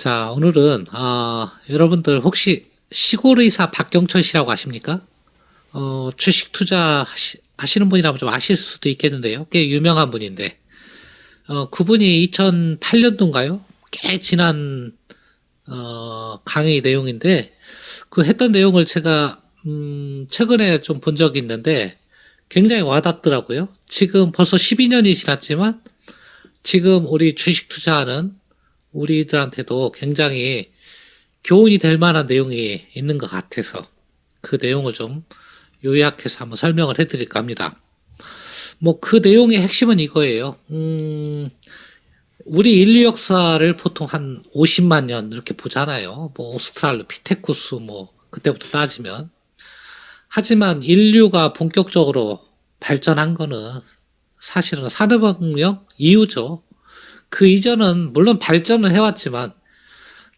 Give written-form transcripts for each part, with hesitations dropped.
자, 오늘은, 여러분들 혹시 시골의사 박경철 씨라고 아십니까? 주식 투자 하시는 분이라면 좀 아실 수도 있겠는데요. 꽤 유명한 분인데, 그분이 2008년도인가요? 꽤 지난, 강의 내용인데, 그 했던 내용을 제가, 최근에 좀 본 적이 있는데, 굉장히 와닿더라고요. 지금 벌써 12년이 지났지만, 지금 우리 주식 투자하는 우리들한테도 굉장히 교훈이 될 만한 내용이 있는 것 같아서 그 내용을 좀 요약해서 한번 설명을 해드릴까 합니다. 뭐 그 내용의 핵심은 이거예요. 우리 인류 역사를 보통 한 50만 년 이렇게 보잖아요. 뭐 오스트랄로피테쿠스 뭐 그때부터 따지면. 하지만 인류가 본격적으로 발전한 거는 사실은 산업혁명 이후죠. 그 이전은 물론 발전을 해왔지만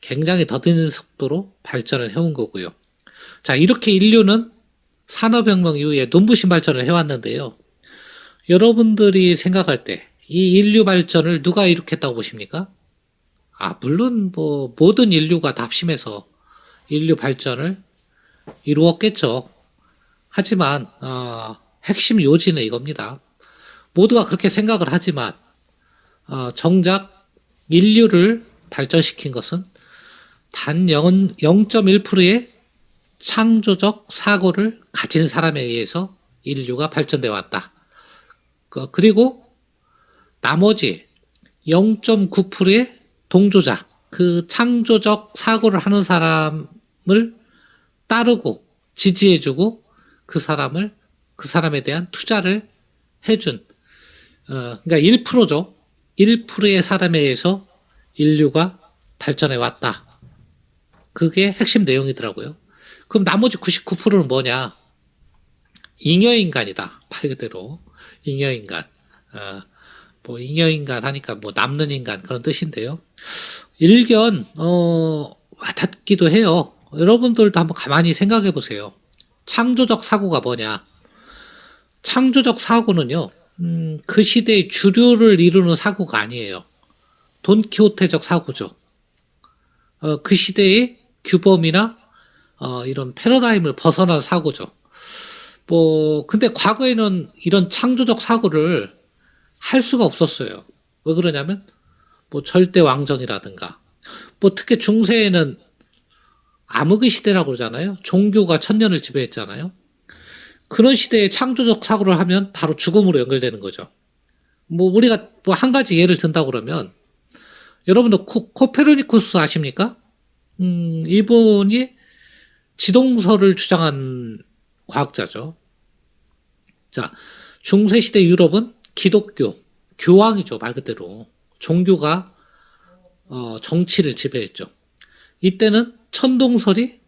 굉장히 더디는 속도로 발전을 해온 거고요. 자, 이렇게 인류는 산업혁명 이후에 눈부신 발전을 해왔는데요. 여러분들이 생각할 때 이 인류 발전을 누가 일으켰다고 보십니까? 물론 뭐 모든 인류가 다 합심해서 인류 발전을 이루었겠죠. 하지만 핵심 요지는 이겁니다. 모두가 그렇게 생각을 하지만 정작 인류를 발전시킨 것은 단 0.1%의 창조적 사고를 가진 사람에 의해서 인류가 발전되어 왔다. 그리고 나머지 0.9%의 동조자, 그 창조적 사고를 하는 사람을 따르고 지지해주고 그 사람에 대한 투자를 해준, 그러니까 1%죠. 1%의 사람에 의해서 인류가 발전해 왔다. 그게 핵심 내용이더라고요. 그럼 나머지 99%는 뭐냐? 잉여인간이다. 말 그대로. 잉여인간. 뭐, 잉여인간 하니까 뭐, 남는 인간 그런 뜻인데요. 일견, 와닿기도 해요. 여러분들도 한번 가만히 생각해 보세요. 창조적 사고가 뭐냐? 창조적 사고는요, 그 시대의 주류를 이루는 사고가 아니에요. 돈키호테적 사고죠. 그 시대의 규범이나 이런 패러다임을 벗어난 사고죠. 근데 과거에는 이런 창조적 사고를 할 수가 없었어요. 왜 그러냐면, 절대 왕정이라든가, 특히 중세에는 암흑의 시대라고 그러잖아요. 종교가 천년을 지배했잖아요. 그런 시대에 창조적 사고를 하면 바로 죽음으로 연결되는 거죠. 우리가 한 가지 예를 든다고 그러면, 여러분들 코페르니쿠스 아십니까? 이분이 지동설을 주장한 과학자죠. 자, 중세시대 유럽은 기독교, 교황이죠, 말 그대로. 종교가, 정치를 지배했죠. 이때는 천동설이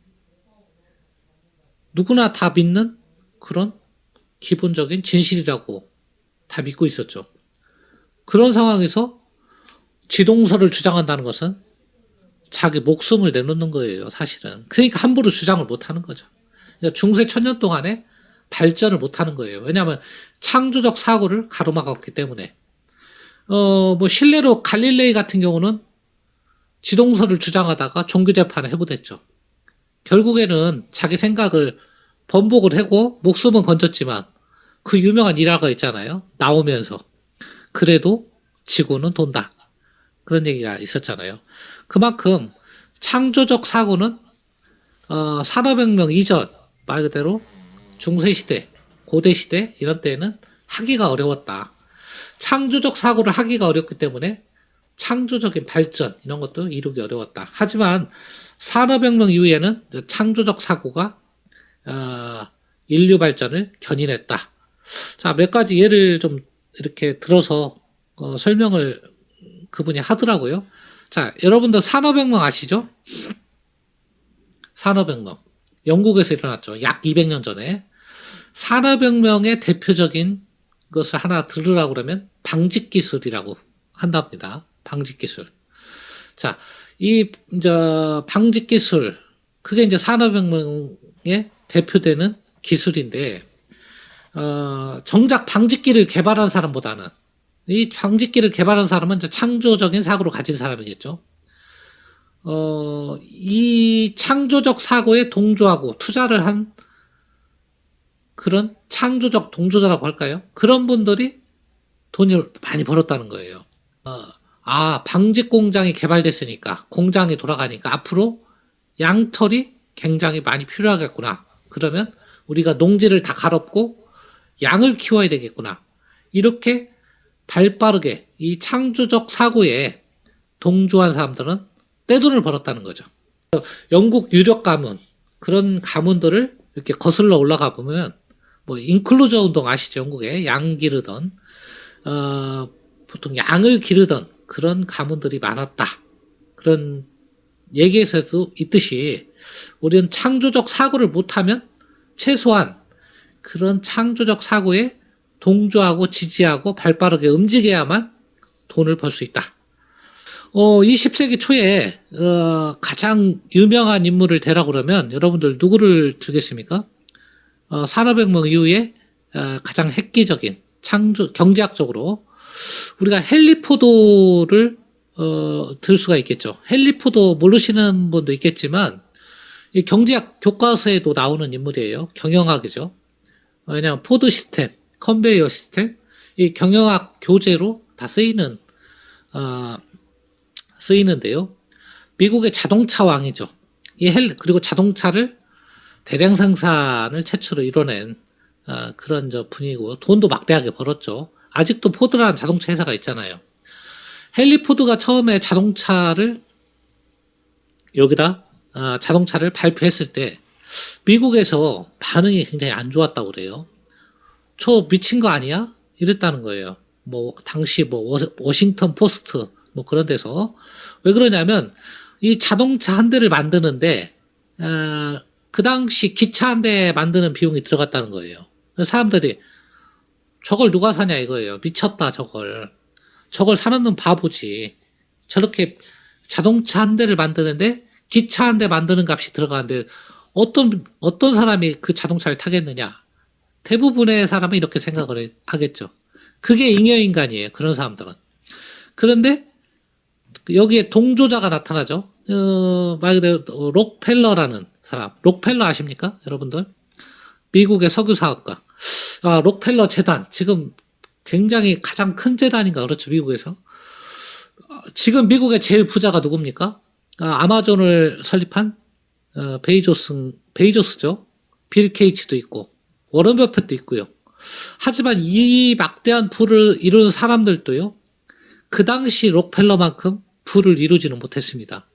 누구나 다 믿는 그런 기본적인 진실이라고 다 믿고 있었죠. 그런 상황에서 지동설을 주장한다는 것은 자기 목숨을 내놓는 거예요, 사실은. 그러니까 함부로 주장을 못 하는 거죠. 그러니까 중세 천년 동안에 발전을 못 하는 거예요. 왜냐하면 창조적 사고를 가로막았기 때문에. 실례로 갈릴레이 같은 경우는 지동설을 주장하다가 종교재판을 해부됐죠. 결국에는 자기 생각을 번복을 하고 목숨은 건졌지만 그 유명한 일화가 있잖아요. 나오면서. 그래도 지구는 돈다. 그런 얘기가 있었잖아요. 그만큼 창조적 사고는 산업혁명 이전, 말 그대로 중세시대, 고대시대 이런 때에는 하기가 어려웠다. 창조적 사고를 하기가 어렵기 때문에 창조적인 발전 이런 것도 이루기 어려웠다. 하지만 산업혁명 이후에는 창조적 사고가 인류 발전을 견인했다. 자, 몇 가지 예를 좀 이렇게 들어서 설명을 그분이 하더라고요. 자, 여러분들 산업혁명 아시죠? 산업혁명. 영국에서 일어났죠. 약 200년 전에. 산업혁명의 대표적인 것을 하나 들으라고 그러면 방직기술이라고 한답니다. 방직기술. 자, 방직기술. 그게 이제 산업혁명의 대표되는 기술인데, 정작 방직기를 개발한 사람보다는 이 방직기를 개발한 사람은 이제 창조적인 사고를 가진 사람이겠죠. 이 창조적 사고에 동조하고 투자를 한 그런 창조적 동조자라고 할까요? 그런 분들이 돈을 많이 벌었다는 거예요. 방직 공장이 개발됐으니까, 공장이 돌아가니까 앞으로 양털이 굉장히 많이 필요하겠구나. 그러면 우리가 농지를 다 갈았고 양을 키워야 되겠구나. 이렇게 발빠르게 이 창조적 사고에 동조한 사람들은 떼돈을 벌었다는 거죠. 영국 유력 가문, 그런 가문들을 이렇게 거슬러 올라가 보면, 뭐, 인클루저 운동 아시죠? 영국에 양 기르던, 보통 양을 기르던 그런 가문들이 많았다. 그런 얘기에서도 있듯이, 우리는 창조적 사고를 못하면 최소한 그런 창조적 사고에 동조하고 지지하고 발빠르게 움직여야만 돈을 벌 수 있다. 20세기 초에 가장 유명한 인물을 대라고 그러면 여러분들 누구를 들겠습니까? 산업혁명 이후에 가장 획기적인 경제학적으로 우리가 헨리 포도를 들 수가 있겠죠. 헨리 포도 모르시는 분도 있겠지만 이 경제학 교과서에도 나오는 인물이에요. 경영학이죠. 왜냐하면 포드 시스템, 컨베이어 시스템, 이 경영학 교재로 다 쓰이는데요. 미국의 자동차 왕이죠. 그리고 자동차를 대량 생산을 최초로 이뤄낸 그런 분이고, 돈도 막대하게 벌었죠. 아직도 포드라는 자동차 회사가 있잖아요. 헨리 포드가 처음에 자동차를 발표했을 때 미국에서 반응이 굉장히 안 좋았다고 그래요. 저 미친 거 아니야? 이랬다는 거예요. 뭐 당시 뭐 워싱턴 포스트 뭐 그런 데서. 왜 그러냐면 이 자동차 한 대를 만드는데 그 당시 기차 한 대 만드는 비용이 들어갔다는 거예요. 사람들이 저걸 누가 사냐 이거예요. 미쳤다 저걸 사는 놈 바보지. 저렇게 자동차 한 대를 만드는데 기차 한 대 만드는 값이 들어가는데 어떤 사람이 그 자동차를 타겠느냐. 대부분의 사람은 이렇게 생각을 하겠죠. 그게 잉여인간이에요. 그런 사람들은. 그런데 여기에 동조자가 나타나죠. 말 그대로 록펠러라는 사람. 록펠러 아십니까? 여러분들? 미국의 석유사업가. 록펠러 재단. 지금 굉장히 가장 큰 재단인가 그렇죠. 미국에서. 지금 미국의 제일 부자가 누굽니까? 아마존을 설립한 베이조스죠. 빌 게이츠도 있고 워런 버핏도 있고요. 하지만 이 막대한 부를 이룬 사람들도요. 그 당시 록펠러만큼 부를 이루지는 못했습니다.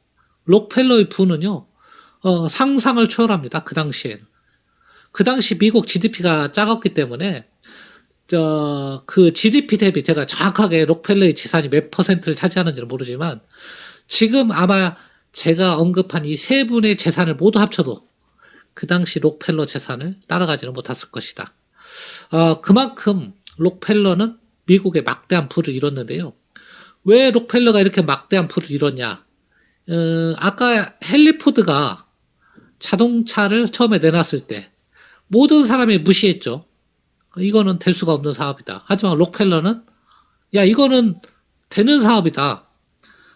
록펠러의 부는요. 상상을 초월합니다. 그 당시엔. 그 당시 미국 GDP가 작았기 때문에 그 GDP 대비 제가 정확하게 록펠러의 지산이 몇 퍼센트를 차지하는지는 모르지만 지금 아마 제가 언급한 이 세 분의 재산을 모두 합쳐도 그 당시 록펠러 재산을 따라가지는 못했을 것이다. 그만큼 록펠러는 미국의 막대한 부를 이뤘는데요. 왜 록펠러가 이렇게 막대한 부를 이뤘냐? 아까 헨리 포드가 자동차를 처음에 내놨을 때 모든 사람이 무시했죠. 이거는 될 수가 없는 사업이다. 하지만 록펠러는 야 이거는 되는 사업이다.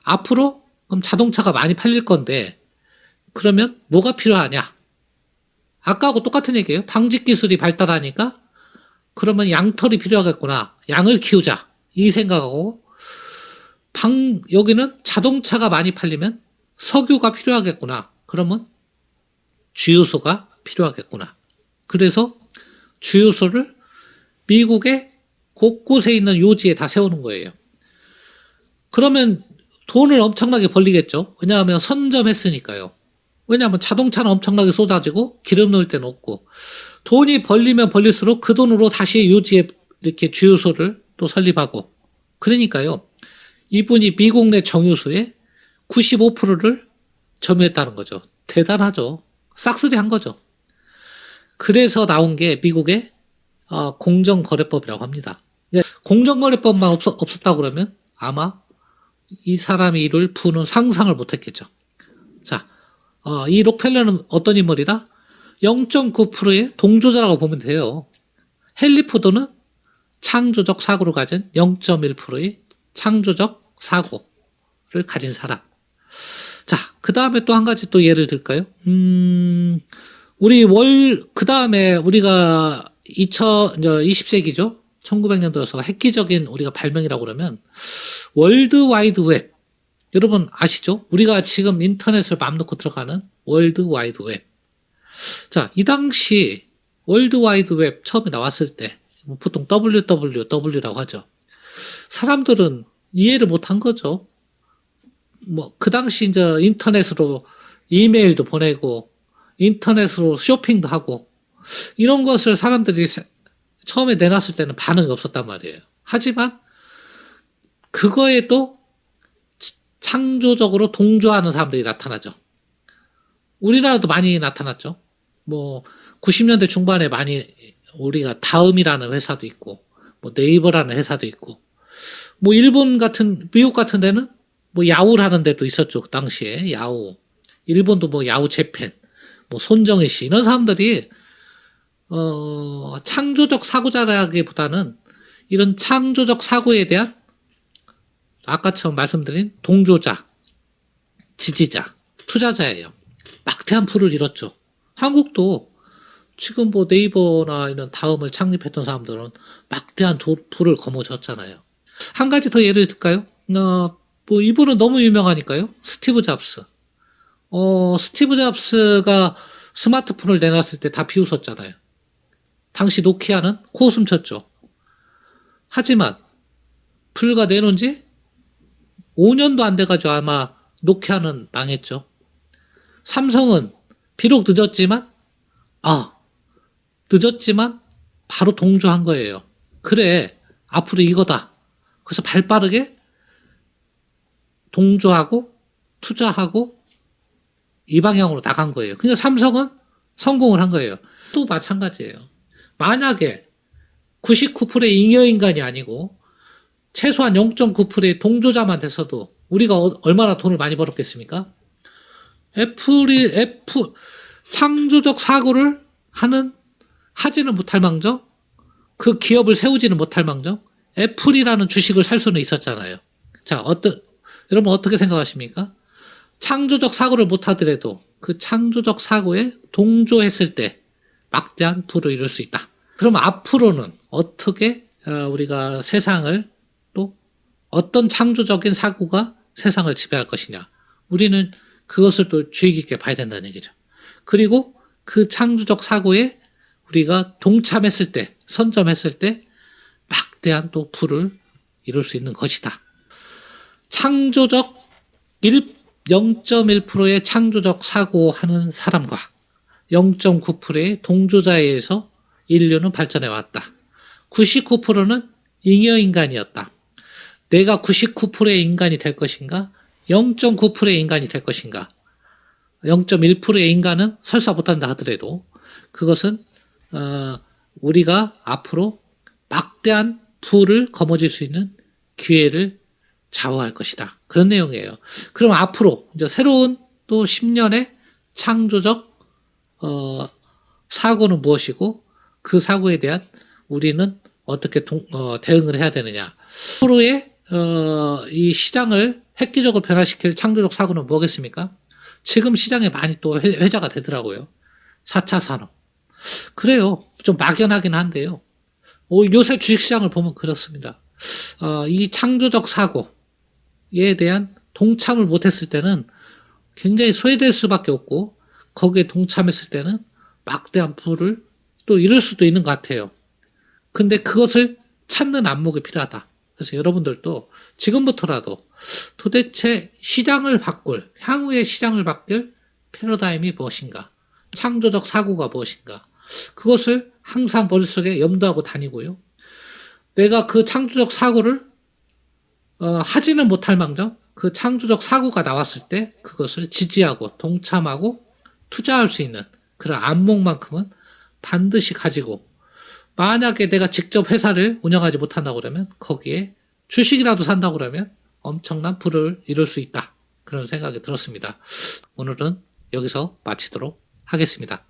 앞으로 그럼 자동차가 많이 팔릴 건데 그러면 뭐가 필요하냐? 아까하고 똑같은 얘기예요. 방직 기술이 발달하니까 그러면 양털이 필요하겠구나. 양을 키우자. 이 생각하고 여기는 자동차가 많이 팔리면 석유가 필요하겠구나. 그러면 주유소가 필요하겠구나. 그래서 주유소를 미국의 곳곳에 있는 요지에 다 세우는 거예요. 그러면 돈을 엄청나게 벌리겠죠. 왜냐하면 선점했으니까요. 왜냐하면 자동차는 엄청나게 쏟아지고 기름 넣을 데는 없고 돈이 벌리면 벌릴수록 그 돈으로 다시 요지에 이렇게 주유소를 또 설립하고 그러니까요. 이분이 미국 내 정유소의 95%를 점유했다는 거죠. 대단하죠. 싹쓸이 한 거죠. 그래서 나온 게 미국의 공정거래법이라고 합니다. 공정거래법만 없었다고 그러면 아마 이 사람이 이룰 부는 상상을 못했겠죠. 자, 이 록펠러는 어떤 인물이다? 0.9%의 동조자라고 보면 돼요. 헨리 포드는 창조적 사고를 가진 0.1%의 창조적 사고를 가진 사람. 자, 그 다음에 또 한 가지 또 예를 들까요? 그 다음에 우리가 20세기죠? 1900년 들어서 획기적인 우리가 발명이라고 그러면 월드 와이드 웹. 여러분 아시죠? 우리가 지금 인터넷을 맘 놓고 들어가는 월드 와이드 웹. 자, 이 당시 월드 와이드 웹 처음에 나왔을 때 보통 WWW라고 하죠. 사람들은 이해를 못한 거죠. 그 당시 이제 인터넷으로 이메일도 보내고 인터넷으로 쇼핑도 하고 이런 것을 사람들이 처음에 내놨을 때는 반응이 없었단 말이에요. 하지만 그거에 또 창조적으로 동조하는 사람들이 나타나죠. 우리나라도 많이 나타났죠. 90년대 중반에 많이 우리가 다음이라는 회사도 있고, 네이버라는 회사도 있고, 미국 같은 데는 야후라는 데도 있었죠. 그 당시에 야후. 일본도 야후 재팬, 손정희 씨 이런 사람들이 창조적 사고자라기보다는 이런 창조적 사고에 대한 아까처럼 말씀드린 동조자, 지지자, 투자자예요. 막대한 부를 이뤘죠. 한국도 지금 네이버나 이런 다음을 창립했던 사람들은 막대한 부를 거머쥐었잖아요. 한 가지 더 예를 들까요? 이분은 너무 유명하니까요. 스티브 잡스. 스티브 잡스가 스마트폰을 내놨을 때 다 비웃었잖아요. 당시 노키아는 코웃음 쳤죠. 하지만 불과 내놓은 지 5년도 안 돼가지고 아마 노키아는 망했죠. 삼성은 비록 늦었지만 바로 동조한 거예요. 그래, 앞으로 이거다. 그래서 발빠르게 동조하고 투자하고 이 방향으로 나간 거예요. 그러니까 삼성은 성공을 한 거예요. 또 마찬가지예요. 만약에 99%의 잉여인간이 아니고 최소한 0.9%의 동조자만 됐어도 우리가 얼마나 돈을 많이 벌었겠습니까? 창조적 사고를 하지는 못할 망정, 그 기업을 세우지는 못할 망정, 애플이라는 주식을 살 수는 있었잖아요. 자, 여러분 어떻게 생각하십니까? 창조적 사고를 못하더라도 그 창조적 사고에 동조했을 때 막대한 부를 이룰 수 있다. 그럼 앞으로는 어떻게 우리가 세상을 또 어떤 창조적인 사고가 세상을 지배할 것이냐. 우리는 그것을 또 주의 깊게 봐야 된다는 얘기죠. 그리고 그 창조적 사고에 우리가 동참했을 때, 선점했을 때 막대한 또 부를 이룰 수 있는 것이다. 창조적 0.1%의 창조적 사고하는 사람과 0.9%의 동조자에 의해서 인류는 발전해 왔다. 99%는 잉여인간이었다. 내가 99%의 인간이 될 것인가? 0.9%의 인간이 될 것인가? 0.1%의 인간은 설사 못한다 하더라도 그것은 우리가 앞으로 막대한 부를 거머쥘 수 있는 기회를 좌우할 것이다. 그런 내용이에요. 그럼 앞으로 이제 새로운 또 10년의 창조적 사고는 무엇이고 그 사고에 대한 우리는 어떻게 대응을 해야 되느냐. 앞으로의 이 시장을 획기적으로 변화시킬 창조적 사고는 뭐겠습니까? 지금 시장에 많이 또 회자가 되더라고요. 4차 산업. 그래요. 좀 막연하긴 한데요. 요새 주식시장을 보면 그렇습니다. 이 창조적 사고에 대한 동참을 못했을 때는 굉장히 소외될 수밖에 없고 거기에 동참했을 때는 막대한 부를 또 이룰 수도 있는 것 같아요. 근데 그것을 찾는 안목이 필요하다. 그래서 여러분들도 지금부터라도 도대체 향후의 시장을 바꿀 패러다임이 무엇인가? 창조적 사고가 무엇인가? 그것을 항상 머릿속에 염두하고 다니고요. 내가 그 창조적 사고를 하지는 못할 망정 그 창조적 사고가 나왔을 때 그것을 지지하고 동참하고 투자할 수 있는 그런 안목만큼은 반드시 가지고 만약에 내가 직접 회사를 운영하지 못한다고 그러면 거기에 주식이라도 산다고 그러면 엄청난 부를 이룰 수 있다. 그런 생각이 들었습니다. 오늘은 여기서 마치도록 하겠습니다.